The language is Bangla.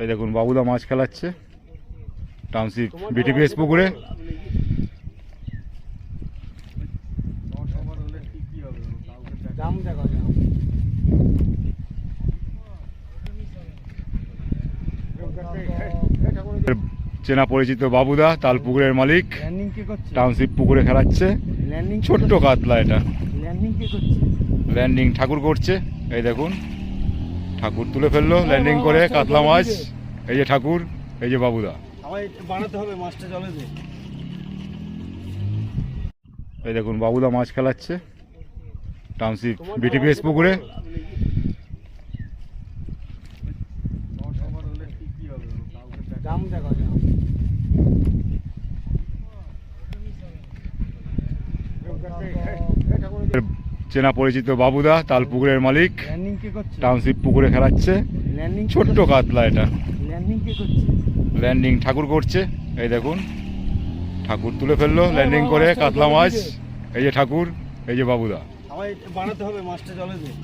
এই দেখুন বাবুদা মাছ খেলাচ্ছে টাউনশিপ বিটিপিএস পুকুরে। চেনা পরিচিত বাবুদা তাল পুকুরের মালিক টাউনশিপ পুকুরে খেলাচ্ছে। ছোট্ট কাতলা এটা ল্যান্ডিং ঠাকুর করছে। এই দেখুন ঠাকুর তুলে ফেললো ল্যান্ডিং করে কাতলা মাছ। এই যে ঠাকুর, এই যে বাবুদা। বানাতে হবে মাছটা জলে দিয়ে। এই দেখুন বাবুদা মাছ খেলাচ্ছে টাউনশিপ বিটিপিএস পুকুরে। চেনা পরিচিত বাবুদা তাল পুকুরের মালিক টাউনশিপ পুকুরে খেলাচ্ছে। ছোট্ট কাতলা এটা ল্যান্ডিং ঠাকুর করছে। এই দেখুন ঠাকুর তুলে ফেললো ল্যান্ডিং করে কাতলা মাছ। এই যে ঠাকুর, এই যে বাবুদা। বানাতে হবে মাছটা জলে দিয়ে।